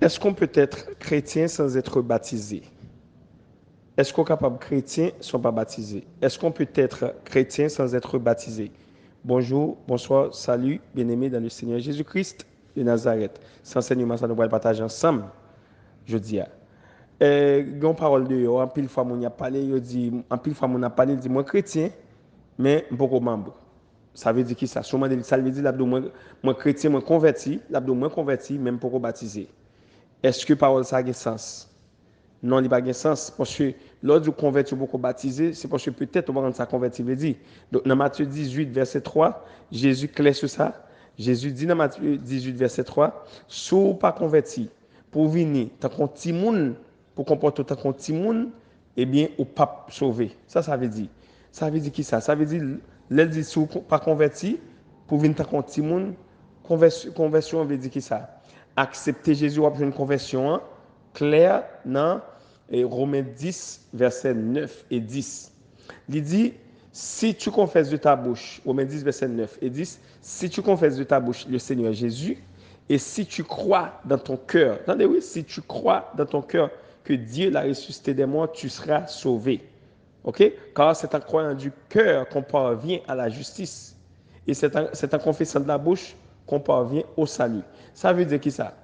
Est-ce qu'on peut être chrétien sans être baptisé? Est-ce qu'on est capable chrétien sans pas baptisé? Est-ce qu'on peut être chrétien sans être baptisé? Bonjour, bonsoir, salut, bien-aimés dans le Seigneur Jésus-Christ de Nazareth. Cet enseignement, ça nous va le partager ensemble, je dis. Gon parole de yo, en pile fois mon a parlé, yo dit, en pile fois mon a parlé, il dit, moi chrétien, mais beaucoup membre. Ça veut dire qui ça? Sûrement, ça veut dire, l'abdo, moi chrétien, moi converti, l'abdo, moi converti, même pour baptiser. Est-ce que parole ça a un sens? Non, il n'y a pas de sens. Parce que lors du converti beaucoup baptisé, c'est parce que peut-être on va rendre ça converti, veut dire. Donc, dans Matthieu 18, verset 3, Jésus clair sur ça. Jésus dit dans Matthieu 18, verset 3, si vous pas converti, pour venir, tant qu'on petit monde, pour comporter tant qu'on petit monde, eh bien, au pas sauvé. Ça veut dire. Ça veut dire qui ça? Ça veut dire, l'elle dit si vous pas converti, pour venir tant qu'on petit monde, conversion veut dire qui ça? Accepter Jésus après une conversion, hein? Claire dans Romains 10, versets 9 et 10. Il dit, si tu confesses de ta bouche, Romains 10, versets 9 et 10, si tu confesses de ta bouche le Seigneur Jésus, et si tu crois dans ton cœur, attendez, oui, si tu crois dans ton cœur que Dieu l'a ressuscité des morts, tu seras sauvé. OK? Car c'est en croyant du cœur qu'on parvient à la justice. Et c'est en confessant de la bouche qu'on parvient au salut. Ça veut dire qui ça?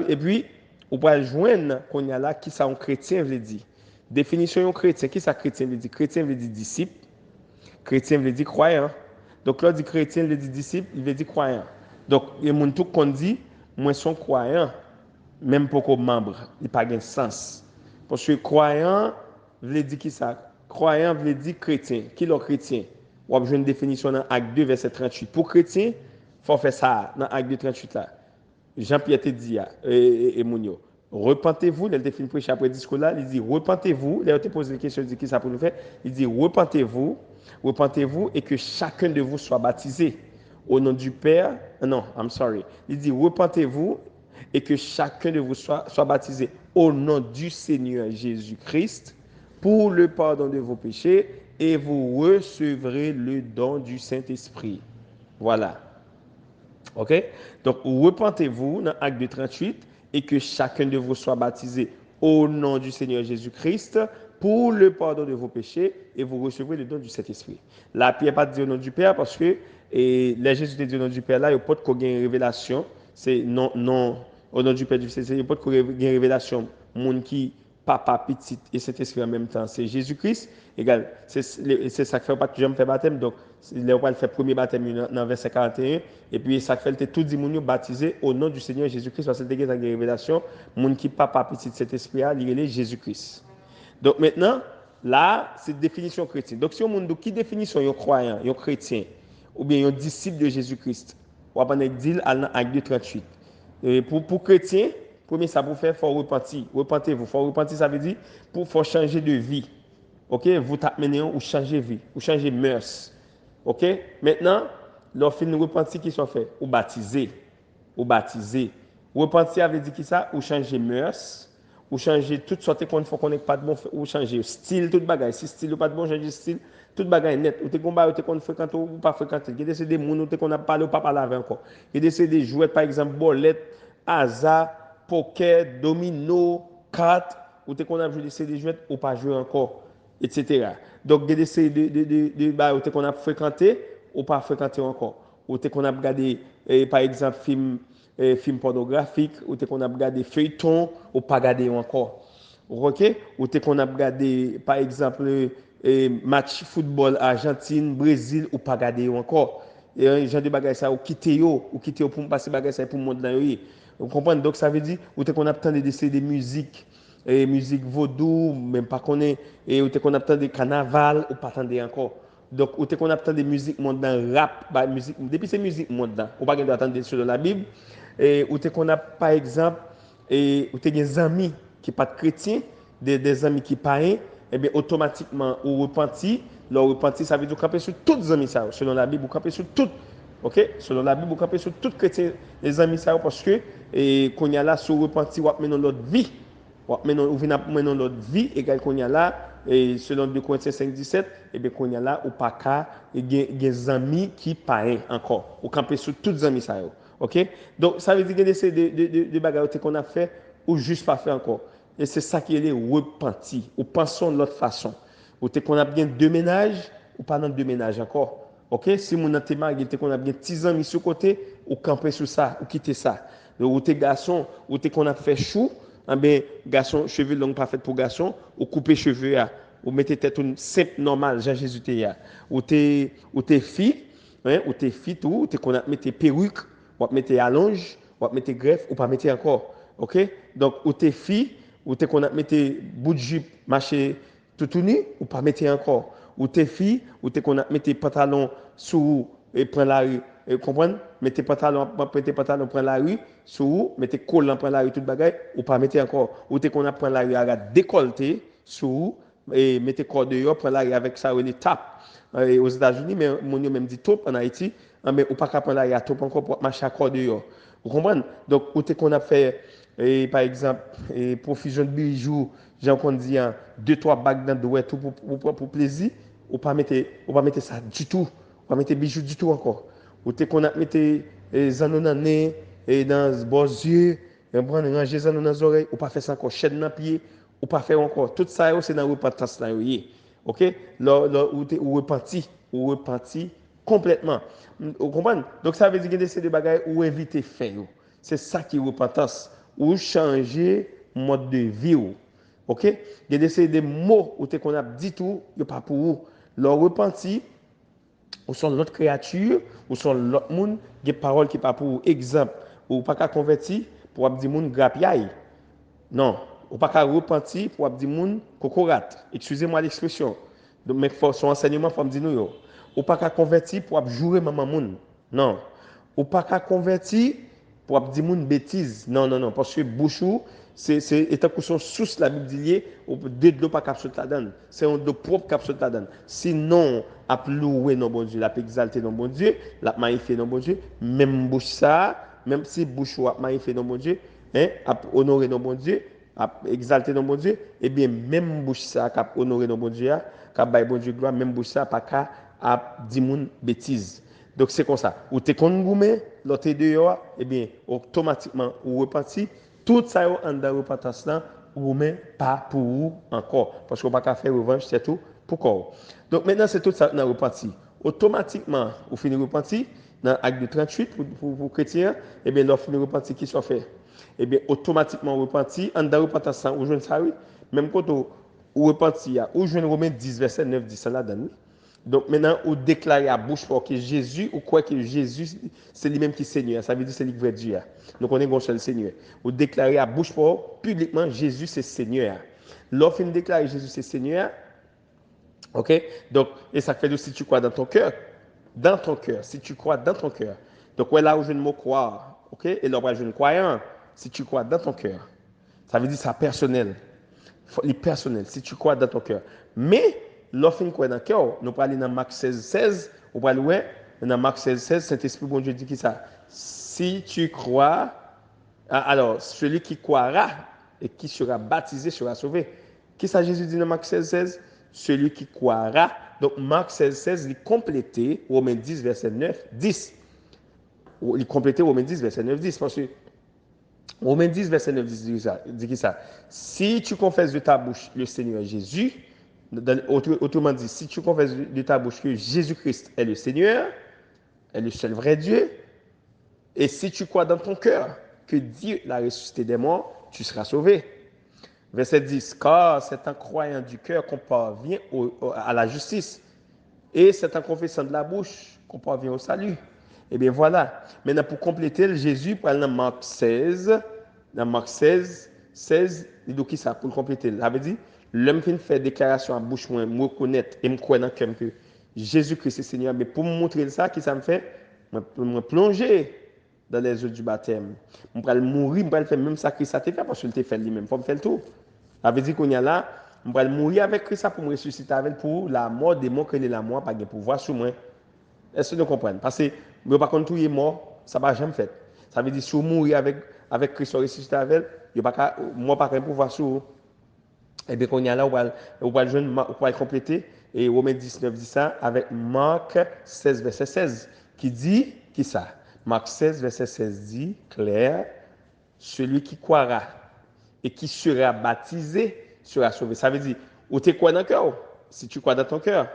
Et puis, on va joindre qu'on y a là qui ça un chrétien veut dire. Définition d'un chrétien, qui ça chrétien veut dire? Chrétien veut dire disciple, chrétien veut dire croyant. Donc là, dit chrétien veut dire disciple, il veut dire croyant. Donc, il y a tout qu'on dit, moi, sont croyants, même pour qu'on membre, il n'y a pas de sens. Parce que croyant veut dire qui ça? Croyant veut dire chrétien. Qui est le chrétien? On a une définition dans Acte 2, verset 38. Pour chrétien, il faut faire ça dans Acte 2, 38 là. Jean-Pierre te dit, et Mounio, repentez-vous, il définit prêcher après discours là, il dit, repentez-vous, il a posé la question, il dit, qui ça pour nous faire? Il dit, repentez-vous, et que chacun de vous soit baptisé au nom du Père, non, I'm sorry, il dit, repentez-vous, et que chacun de vous soit baptisé au nom du Seigneur Jésus-Christ, pour le pardon de vos péchés, et vous recevrez le don du Saint-Esprit. Voilà. OK? Donc, repentez-vous dans Acte 2, 38 et que chacun de vous soit baptisé au nom du Seigneur Jésus-Christ pour le pardon de vos péchés et vous recevrez le don du Saint-Esprit. Là, Pierre pas dit au nom du Père parce que les Jésus te dit au nom du Père là, il n'y a pas de une révélation. C'est non, au nom du Père du Saint-Esprit, il n'y a pas de une révélation. Monde qui papa, petit et Saint-Esprit en même temps. C'est Jésus-Christ. Égal, c'est ça qui fait pas toujours me faire baptême. Donc, là, on va faire premier baptême dans verset 41. Et puis, ça fait tout le monde baptisé au nom du Seigneur Jésus-Christ. Parce que c'est des révélations. Monde qui papa, petit, Saint-Esprit, il est Jésus-Christ. Donc, maintenant, là, c'est définition chrétienne. Donc, si on monde qui définit un croyant, un chrétien, ou bien un disciple de Jésus-Christ, on va dire dans Acte 2, 38. Et pour chrétien, premier ça pour faire, il faut repentir. Repentez-vous. Faut repentir, ça veut dire pour faut changer de vie. OK? Vous t'amenez ou changer vie, ou changer mœurs. OK? Maintenant, leur fin de repentir qui sont faits, ou baptisé. Ou baptisé. Repentir avait dit qui ça? Ou changer mœurs, ou changer toutes sortes qu'on faut qu'on n'ait pas de bon, ou changer style, toute bagaille. Si style ou pas de bon, changer style, toute bagaille net. Ou t'es combat, ou t'es qu'on fréquente ou pas fréquente. Il y a des gens ou qu'on a parlé ou pas parlé avec encore. Il y a des jouets, par exemple, bolette, hasard, poker, domino, cartes, ou t'es qu'on a joué des jouets ou pas joué encore, etc. Donc, il y a des séries de qu'on a fréquenté ou pas fréquenté encore. Ou t'es qu'on a regardé, par exemple, film pornographique, ou t'es qu'on a regardé feuilleton ou pas regardé encore. OK? Ou t'es qu'on a regardé, par exemple, match football Argentine, Brésil ou pas regardé encore. Et un genre de bagages ça, ou quitter pour passer bagages ça pour le monde dans yo. Vous comprenez? Donc ça veut dire, ou t'es qu'on a besoin de musique, et musique vaudou, même pas qu'on est, et ou t'es qu'on a besoin de carnaval ou pas attendre encore. Donc, ou t'es qu'on a besoin de musique mondain, rap, bah, musique, depuis c'est musique mondain, ou pas qu'on doit attendre sur la Bible, et ou t'es qu'on a, par exemple, et ou t'es des amis qui pas chrétiens, des amis qui païens, et bien automatiquement, ou repenti, leur repenti, ça veut dire camper sur toutes les amis, ça, selon la Bible, ou camper sur toutes. OK? Selon la Bible, ou camper sur toutes chrétiens, les amis, ça, parce que, et qu'on y a là, sur repenti, ou maintenant l'autre vie, ou maintenant l'autre vie, égal qu'on y a là, et selon 2 Corinthiens 5:17, et bien qu'on y a là, ou pas qu'à, il y a des amis qui parrain encore. Ou camper sur toutes les amis ça. OK? Donc, ça veut dire que c'est des bagages qu'on a fait ou juste pas fait encore. Et c'est ça qui est les repenti. Ou pensons de l'autre façon. Ou qu'on a bien deux ménages, ou pas dans deux ménages encore. OK? Si mon a marié, qu'on a bien 10 amis sur côté, ou camper sur ça, ou quitter ça. Ou t'es garçon, ou qu'on a fait chou, eh bien, garçon, cheveux longs pas fait pour garçon, ou couper cheveux, ou mettez tête une simple normale, Jean-Jésus t'es ou t'es fille, hein, ou t'es fille tout, ou t'es qu'on a mettre perruque, ou mettre allonge, ou mettre greffe, ou pas mettre encore. OK? Donc, ou t'es fille, ou t'es qu'on a mettre bout de jupe, marché tout nu, ou pas mettre encore. Ou t'es fille, ou t'es qu'on a mettre pantalon sous et prendre la rue. Et comprenez? Mettez pantalon prendre la rue, sous, mettez collant prendre la rue, toute bagaille, ou pas mettez encore. Ou t'es qu'on a prendre la rue à décolleté, sous, et mettez corps dehors, prendre la rue avec ça, ou les tapes. Et aux États-Unis, mais mon même dit top en Haïti, mais ou pas qu'à prendre la rue à top encore pour marcher à corps dehors. Vous comprenez? Donc, ou t'es qu'on a fait, par exemple, profusion de bijoux, j'ai encore dit, 2-3 bagues dans le doigt, tout pour plaisir, ou pas mettre ça du tout. Ou pas mettre bijoux du tout encore. Ou t'es qu'on a mis les anneaux dans le nez, et dans les beaux yeux, et prendre ranger les anneaux dans les oreilles, ou pas faire ça encore, chaîne dans le pied, ou pas faire encore. Tout ça, c'est dans la repentance là. OK? Là, ou repenti complètement. Vous comprenez? Donc ça veut dire que c'est des bagages ou éviter faire. C'est ça qui est repentance. Ou changer mode de vie. OK? Il y a des mots où qu'on a dit tout, il n'y a pas pour vous. Leur repenti, ou sont l'autre créature, ou sont l'autre monde, des paroles qui pas pour exemple, ou pas qu'à convertir pour dire monde grapiaille. Non, ou pas qu'à repentir pour dire monde cocorat. Excusez-moi l'expression. Donc mais son enseignement faut me dire nous. Ou pas qu'à convertir pour jurer maman monde. Non. Ou pas qu'à convertir pour dire monde bêtise. Non non non parce que bouchou c'est étant que son source la Bible dit ou de l'eau pas capsule ta donne. C'est un de propre capsule ta donne. Sinon a louer non bon Dieu, l'a exalter non bon Dieu, l'a magnifier non bon Dieu, même bouche ça, même si bouche a magnifier non bon Dieu, hein, a honorer non bon Dieu, a exalter non bon Dieu, et bien même bouche ça a honorer non bon Dieu, qu'a bailler bon Dieu gloire, même bouche ça pas qu'à a dit moun bêtise. Donc c'est comme ça. Ou t'es kon goumé, l'autre dehors, et bien automatiquement ou reparti, tout ça en dans repentance là, goumé pas pour vous encore parce qu'on pas qu'à faire revanche, c'est tout pour quoi. Donc maintenant c'est tout ça dans reparti. Automatiquement, vous finissez repentir dans l'acte de 38 pour chrétiens, et bien l'offre de repentir qui soit fait. Et bien automatiquement repentir en dans repentance ou jeune ça oui, même quand vous repentir ou jeune Romains 10 verset 9 10 ça là dedans. Donc maintenant, vous déclarez à bouche pour que Jésus, ou quoi que Jésus, c'est lui-même qui est Seigneur. Ça veut dire que c'est lui qui est Dieu. Donc on est un seul Seigneur. Vous déclarez à bouche pour publiquement Jésus c'est Seigneur. Lorsque vous déclarez Jésus c'est Seigneur, ok? Donc, et ça fait aussi si tu crois dans ton cœur, si tu crois dans ton cœur. Donc ouais, là où je ne me crois, ok? Et là où je ne crois, si tu crois dans ton cœur, ça veut dire que c'est personnel. Les personnel, si tu crois dans ton cœur. Mais, lorsque nous croyons dans le cœur, nous parlons dans Marc 16:16, on parle dans Marc 16:16, Saint-Esprit, bon Dieu dit qui ça? Si tu crois, alors, celui qui croira et qui sera baptisé sera sauvé. Qui ça Jésus dit dans Marc 16:16? Celui qui croira. Donc, Marc 16:16, il complété Romains 10, verset 9, 10. Il complété Romains 10, verset 9, 10. Parce que Romains 10, verset 9 dit qui ça? Si tu confesses de ta bouche le Seigneur Jésus, autrement dit, si tu confesses de ta bouche que Jésus-Christ est le Seigneur, est le seul vrai Dieu, et si tu crois dans ton cœur que Dieu l'a ressuscité des morts, tu seras sauvé. Verset 10, car c'est en croyant du cœur qu'on parvient à la justice, et c'est en confessant de la bouche qu'on parvient au salut. Et bien voilà. Maintenant, pour compléter, Jésus parle dans Marc 16, il dit qui ça pour compléter. Ça veut dire, l'homme qui fait déclaration à bouche, moi, me reconnaître et me croire dans le cœur que Jésus-Christ est Seigneur. Mais pour me montrer ça, qui ça me fait? Me plonger dans les eaux du baptême. Je vais mourir, je vais faire même ça que Christ a fait parce qu'il t'a fait lui-même. Il faut me faire le tout. Ça veut dire qu'on y a là, je vais mourir avec Christ pour me ressusciter avec pour la mort des morts que la mort pas de pouvoir sur moi. Est-ce que vous comprenez? Parce que je par contre tout est mort, ça ne va jamais fait. Ça veut dire si vous mourir avec Christ ressuscité avec elle, moi pas de pouvoir sur Et bien, qu'on y a là, on va compléter. Et Romains 19 dit ça avec Marc 16, verset 16, qui dit, qui ça? Marc 16, verset 16 dit, clair, celui qui croira et qui sera baptisé sera sauvé. Ça veut dire, ou tu crois dans le cœur, si tu crois dans ton cœur,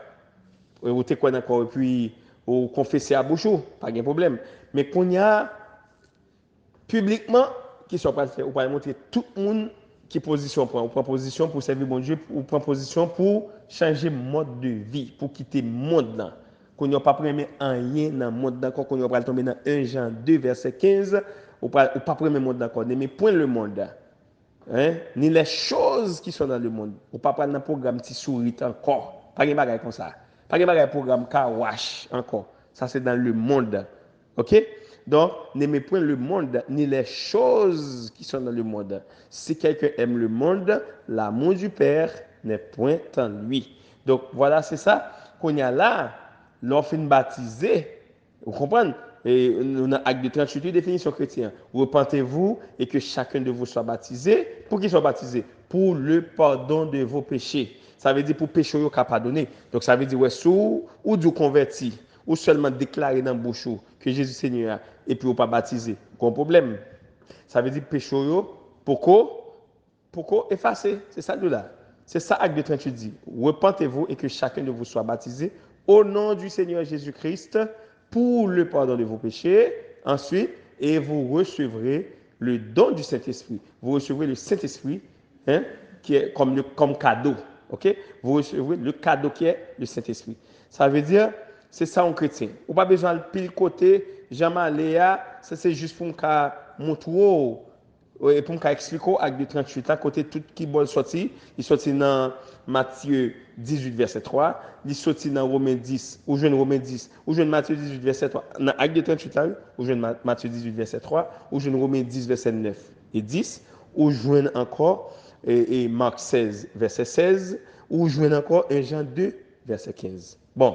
ou tu crois dans le cœur, et puis, ou confesser à bouche, pas de problème. Mais qu'on y a publiquement, qui sont pas faire, ou pas montrer tout le monde qui position prend, ou prend position pour servir bon Dieu, ou prend position pour changer mode de vie, pour quitter le monde là. Qu'on n'a pas premier rien dans le monde d'accord, qu'on n'a pas tomber dans 1 Jean 2 verset 15, ou pas premier monde d'accord, mais point le monde. Hein? Ni les choses qui sont dans le monde. Ou pas prendre un programme petit souris encore. Pas de bagaille comme ça. Pas de bagaille programme kawash encore. Ça c'est dans le monde. OK? Donc, n'aimez point le monde, ni les choses qui sont dans le monde. Si quelqu'un aime le monde, l'amour du Père n'est point en lui. Donc, voilà, c'est ça qu'on y a là. L'offre baptisé, vous comprenez? Et on a acte de 38, définition chrétienne. Repentez-vous et que chacun de vous soit baptisé. Pour qu'il soit baptisé? Pour le pardon de vos péchés. Ça veut dire pour péché au pardonné. Donc ça veut dire ouais, ou du converti, ou seulement déclarer dans le bouche que Jésus Seigneur et puis ou pas baptisé. Aucun problème. Ça veut dire péché pourquoi effacer? C'est ça de là. C'est ça acte de 38 dit. Repentez-vous et que chacun de vous soit baptisé au nom du Seigneur Jésus-Christ pour le pardon de vos péchés. Ensuite, et vous recevrez le don du Saint-Esprit. Vous recevrez le Saint-Esprit hein, qui est comme cadeau. Okay? Vous recevrez le cadeau qui est le Saint-Esprit. Ça veut dire, c'est ça en chrétien. Vous n'avez pas besoin de pile côté, jamais Léa, ça c'est juste pour montrer. Et pour m'expliquer acte de 38 à côté tout qui bol sorti, il sorti dans Matthieu 18 verset 3, il sorti dans Romains 10, ou jeune Romains 10, ou jeune Matthieu 18 verset 3. Dans acte de 38 là, ou jeune Matthieu 18 verset 3, ou jeune Romains 10 verset 9 et 10, ou jeune encore et Marc 16 verset 16, ou jeune encore 1 Jean 2 verset 15. Bon.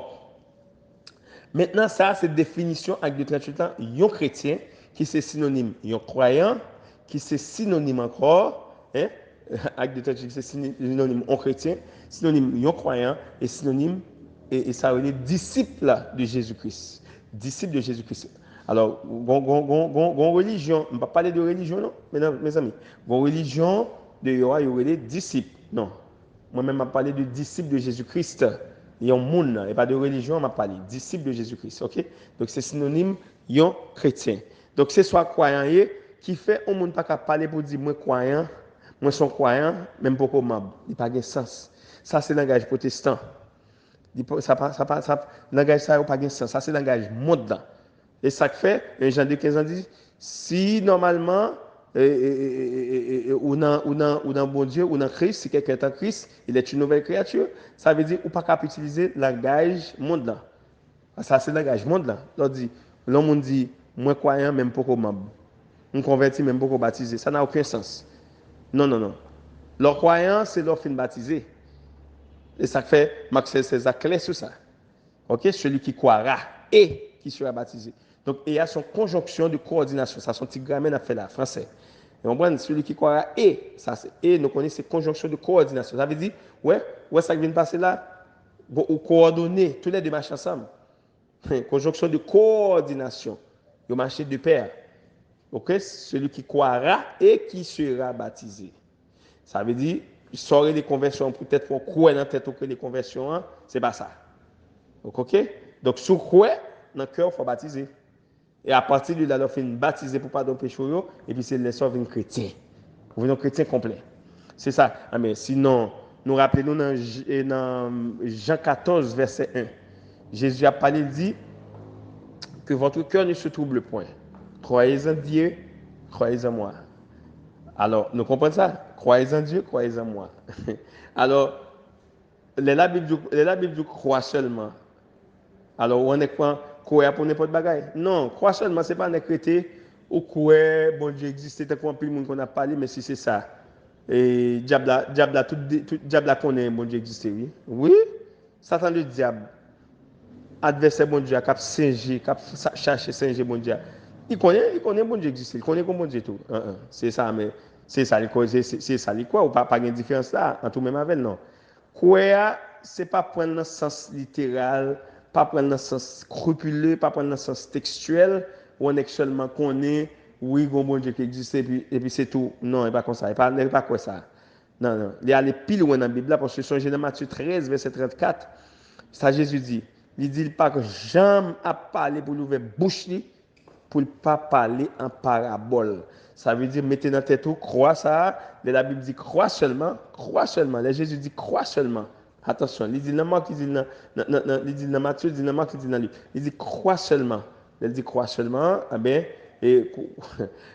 Maintenant ça c'est définition acte de 38 là, un chrétien qui c'est synonyme, un croyant qui c'est synonyme encore, hein? Acte de théologie, c'est synonyme en chrétien, synonyme en croyant et synonyme, et ça veut dire disciple de Jésus-Christ. Disciple de Jésus-Christ. Alors, religion, je ne vais pas parler de religion, non, mes amis. Religion, il y aura des disciples. Non. Moi-même, je vais parler de disciple de Jésus-Christ. Il y a un monde, et pas de religion, je vais parler disciple de Jésus-Christ. OK? Donc, c'est synonyme, yon chrétien. Donc, c'est soit croyant, qui fait au monde pas qu'à parler pour dire moi croyant, moi son croyant, même pour comment il pas de sens. Ça c'est langage protestant. Ça langage ça pas de sens. Ça c'est langage monde. Et ça fait un Jean de 15 ans dit si normalement ou dans bon Dieu ou dans Christ, si quelqu'un est en Christ, il est une nouvelle créature, ça veut dire ou pas qu'à utiliser langage monde. Ça c'est langage monde. L'homme dit moi croyant même pour comment on convertit même beaucoup baptisé. Ça n'a aucun sens. Non, non, non. Leur croyance, c'est leur fin baptisé. Et ça fait, Max César clair sur ça. OK? Celui qui croira et qui sera baptisé. Donc, il y a son conjonction de coordination. Ça, son petit grammaire a fait là, français. Et on prend celui qui croira et, ça c'est, et nous connaissons ces conjonctions de coordination. Ça veut dire, ouais, ça vient de passer là, ou coordonner, tous les deux marchent ensemble. Conjonction de coordination. Ils marchent de pair. Ok, celui qui croira et qui sera baptisé. Ça veut dire, saurait les conversions, peut-être pour croire dans la tête que les conversions, c'est pas ça. Ok? Donc, si vous croyez, dans le cœur, il faut baptiser. Et à partir de là, il faut baptiser pour pardon péché, et puis c'est le sauve un chrétien. Vous venez un chrétien complet. C'est ça. Ah, mais sinon, nous rappelons dans Jean 14, verset 1. Jésus a parlé, il dit que votre cœur ne se trouble point. Croyez en Dieu, croyez en moi. Alors, nous comprenons ça? Croyez en Dieu, croyez en moi. Alors, la Bible dit croire seulement. Alors, on est quoi? Croire pour n'importe bagaille? Non, croire seulement, ce n'est pas un chrétien ou croire, bon Dieu existe, c'est un peu le monde qu'on a parlé, mais si c'est ça. Et diable, tout diable connaît bon Dieu existe, oui. Oui, Satan le diable. Adversaire bon Dieu, cap singer, cap chercher singer bon Dieu. Il connaît bon Dieu existe, il connaît comment bon Dieu tout. C'est ça, mais C'est ça, c'est ça, quoi, ou pas de différence là, en tout même avec, non. Croire, c'est pas prendre dans le sens littéral, pas prendre dans le sens scrupuleux, pas prendre dans le sens textuel, où on est seulement connaît, oui, bon Dieu qui existe, et puis c'est tout. Non, il n'est pas comme ça, il n'est pas quoi ça. Non, non. Il y a les piles loin dans la Bible, parce que son dans Matthieu 13, verset 34, ça Jésus dit, il dit pas que jamais à parler pour l'ouvrir bouche, pour ne pas parler en parabole. Ça veut dire, mettez dans la tête, crois ça. La Bible dit, crois seulement, crois seulement. Là, Jésus dit, crois seulement. Attention, il dit dans Marc, il dit dans Matthieu, il dit dans Marc, il dit dans lui. Il dit, crois seulement. Il dit, crois seulement, eh bien, et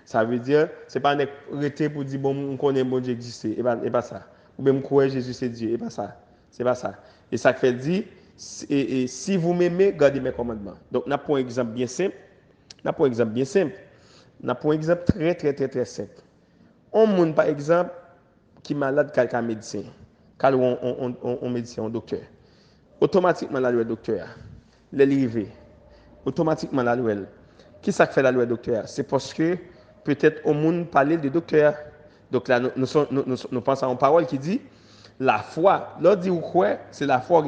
ça veut dire, c'est pas un arrêté pour dire, bon, on connaît bon Dieu exister. Et pas ça. Ou bien, croire Jésus, c'est Dieu. Et pas ça. C'est pas ça. Et ça fait dire, et si vous m'aimez, gardez mes commandements. Donc, on a pour un exemple bien simple. On a pour un exemple bien simple. On a pour un exemple très simple. On monde, par exemple, qui est malade, quelqu'un médecin. Quand on médecin, un docteur. Automatiquement, la loi docteur, l'élevé. Automatiquement, la loi. Qui ça fait la loi docteur? C'est parce que peut-être au monde parler de docteur. Donc là, nous pensons à une parole qui dit la foi. L'autre dit ou quoi? C'est la foi.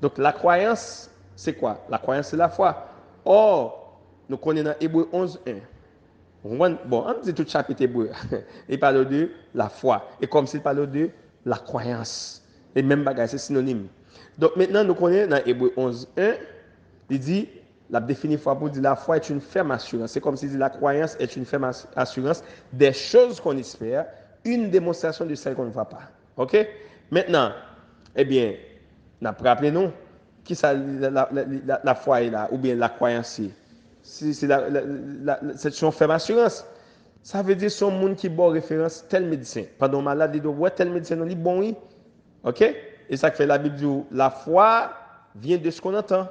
Donc la croyance, c'est quoi? La croyance, c'est la foi. Or, nous connaissons dans Hébreu 11, 1. Bon, on dit tout chapitre hébreu. Il parle de la foi. Et comme s'il parle de la croyance. Et même bagage, c'est synonyme. Donc maintenant, nous connaissons dans Hébreu 11, 1, il dit, la définit foi pour dire la foi est une ferme assurance. C'est comme s'il dit la croyance est une ferme assurance des choses qu'on espère, une démonstration de celles qu'on ne voit pas. OK? Maintenant, eh bien, rappelez-nous, qui ça, la foi est là, ou bien la croyance est. C'est son ferme assurance. Ça veut dire son monde qui bon référence tel médecin. Pendant malade, il doit tel médecin, on dit bon oui. OK? Et ça fait la Bible dit la foi vient de ce qu'on entend.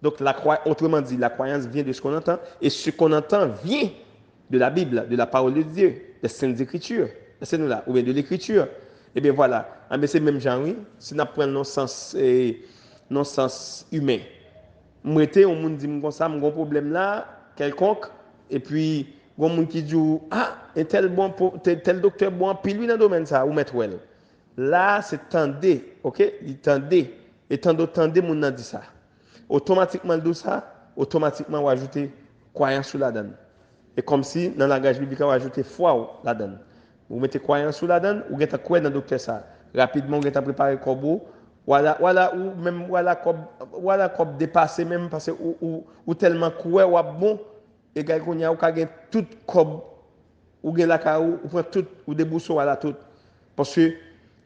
Donc autrement dit, la croyance vient de ce qu'on entend et ce qu'on entend vient de la Bible, de la parole de Dieu, des saintes écritures. C'est nous là, ou bien de l'écriture. Et bien voilà, mais c'est même genre oui, si nous prenons non sens humain. Moi, on me dit comme ça, j'ai un problème là, quelconque, et puis, il y a un monde qui dit, ah, tel docteur bon, puis lui dans le domaine ça, ou mettre elle. Là, c'est tendé, ok? Il tendé, et tant d'autres tendé, mon a dit ça. Automatiquement, il dit ça, automatiquement, on ajoute croyance sur la donne. Et comme si, dans le langage biblique, on ajoute foi la donne. Vous mettez croyance sur la donne, ou vous mettez quoi dans le docteur ça. Rapidement, vous mettez préparé le corbeau, voilà ou même voilà comme dépasser même parce que ou tellement coué ou bon et gars qu'on y a ou gagne tout comme ou gagne la ka ou prend tout ou débousso voilà tout parce que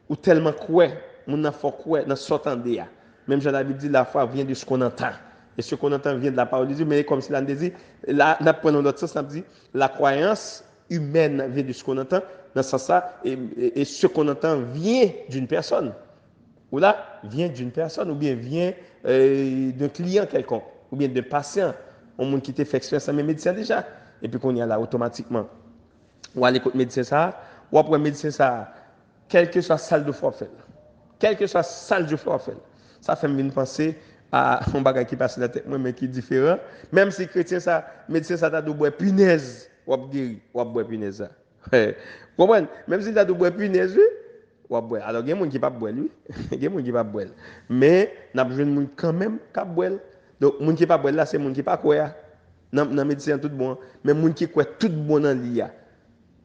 ou tellement coué mon n'a fort coué dans sortande ya même Jean la Bible dit la foi vient de ce qu'on entend et ce qu'on entend vient de la parole de Dieu mais comme si l'on dit là prenons notre sens on dit la croyance humaine vient de ce qu'on entend dans ce sens ça et ce qu'on entend vient d'une personne ou là vient d'une personne ou bien vient d'un client quelconque ou bien d'un patient on monde qui t'a fait expérience en médecin déjà et puis qu'on y a là automatiquement ou à l'écoute médecin ça ou après médecin ça quelle que soit salle de foi fait quelle que soit salle de foi fait ça fait me penser à un bagage qui passe dans la tête moi mais qui est différent même si chrétien ça médecin ça t'a de boire punaise ou guéri ou boire punaise ça comprendre même si t'a de boire punaise alors, il y a des gens qui ne pas boire, lui. Il y a des gens qui ne pas boire. Mais, il y a des gens quand même qui boire. Donc, les gens qui ne pas boire, là, c'est les gens qui ne pas croire. Dans la médecine, tout bon. Mais les gens qui croient tout bon dans l'IA.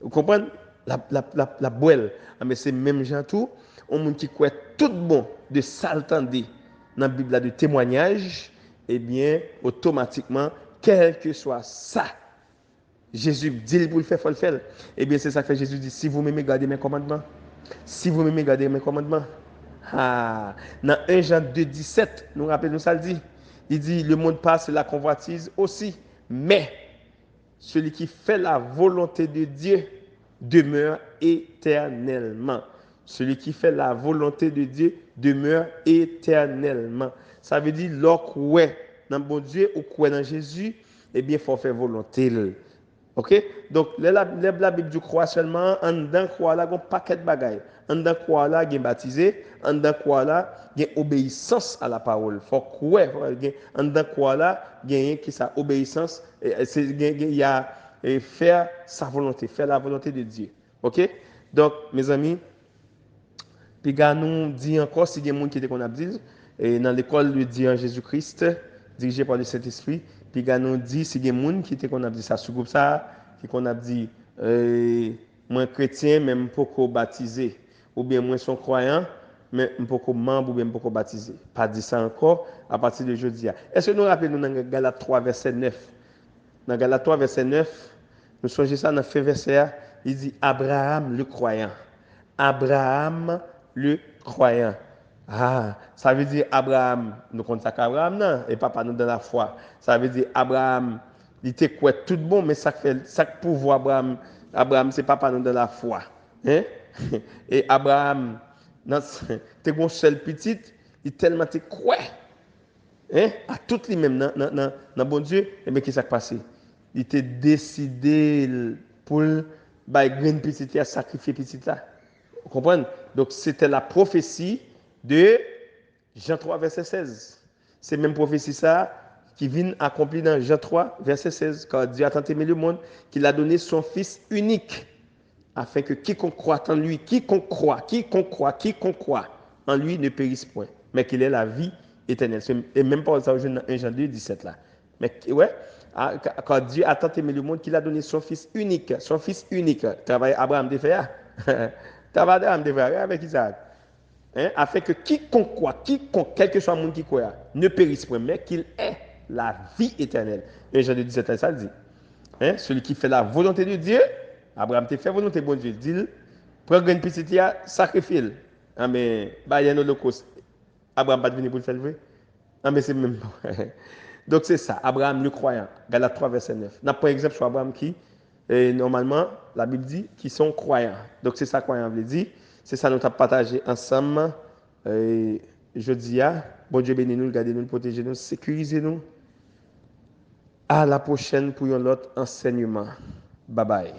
Vous comprenez? La boile. Mais c'est même gens tout. Les gens qui croient tout bon de s'altender dans la Bible de témoignage, eh bien, automatiquement, quel que soit ça, Jésus dit pour le faire, il faut le faire. Eh bien, c'est ça que Jésus dit. Si vous m'aimez, gardez mes commandements. Si vous m'aimez, gardez mes commandements. Ah, dans 1 Jean 2, 17, nous rappelons ça, il dit, le monde passe, la convoitise aussi, mais celui qui fait la volonté de Dieu demeure éternellement. Celui qui fait la volonté de Dieu demeure éternellement. Ça veut dire, lorsqu'on est dans bon Dieu ou qu'on est dans Jésus, eh bien, il faut faire volonté. OK? Donc, la Bible du croix seulement, en dedans croix là, il y a un paquet de bagailles. En dedans croix là, il y a baptisé. En dedans croix là, il y a obéissance à la parole. Il faut croire. En dedans croix là, il y a qui ça, obéissance. Il y a faire sa volonté, faire la volonté de Dieu. OK? Donc, mes amis, puis nous dit encore, si il y a des gens qui étaient qu'on a dit, et dans l'école de Dieu en Jésus-Christ, dirigé par le Saint-Esprit, puis nous dit, si il y a des gens qui étaient qu'on a dit ça, sous groupe ça, qui qu'on a dit, moi chrétien, même pas baptisé, ou bien moi son croyant, mais pas membre ou bien pas baptisé. Pas dit ça encore à partir de jeudi. Est-ce que nous rappelons dans Galates 3, verset 9? Dans Galates 3, verset 9, nous songeons ça dans le fait verset, il dit Abraham le croyant. Abraham le croyant. Ah, ça veut dire Abraham, nous connaissons Abraham, non, et papa nous dans la foi. Ça veut dire Abraham, il était quoi tout bon, mais ça fait ça pour voir Abraham, Abraham c'est papa nous dans la foi. Hein? Et Abraham, t'es un seul petit, il tellement te quoi. Hein? À tout les mêmes, dans bon Dieu, et bien qu'est-ce qui s'est passé? Il était décidé pour bah, graine petite à sacrifier petite là. Vous comprenez? Donc c'était la prophétie de Jean 3, verset 16. C'est même prophétie ça qui vient accomplir dans Jean 3, verset 16, quand Dieu a tant aimé le monde qu'il a donné son Fils unique, afin que quiconque croit en lui, quiconque croit en lui ne périsse point, mais qu'il ait la vie éternelle. Et même pas ça, dans 1 Jean 2, 17 là. Mais ouais, quand Dieu a tant aimé le monde qu'il a donné son Fils unique, travail Abraham de faire, travail Abraham de faire, avec Isaac. Hein, afin que quiconque, quel que soit le monde qui croit, ne périsse point, mais qu'il ait la vie éternelle. Et Jean 17, ça le dit. Hein, celui qui fait la volonté de Dieu, Abraham te fait volonté de bon Dieu, dit, prends une petite, sacrifie-le. Ah, mais, bah, il y a un holocauste. Abraham pas venu pour le faire lever. Ah, mais c'est même pas. Donc, c'est ça, Abraham le croyant. Galates 3, verset 9. On a par exemple sur Abraham qui, normalement, la Bible dit, qui sont croyants. Donc, c'est ça, croyant veut dire. C'est ça, nous avons partagé ensemble. Jeudi, bon Dieu bénis nous, gardez nous, protégez nous, sécurisez nous. À la prochaine pour un autre enseignement. Bye bye.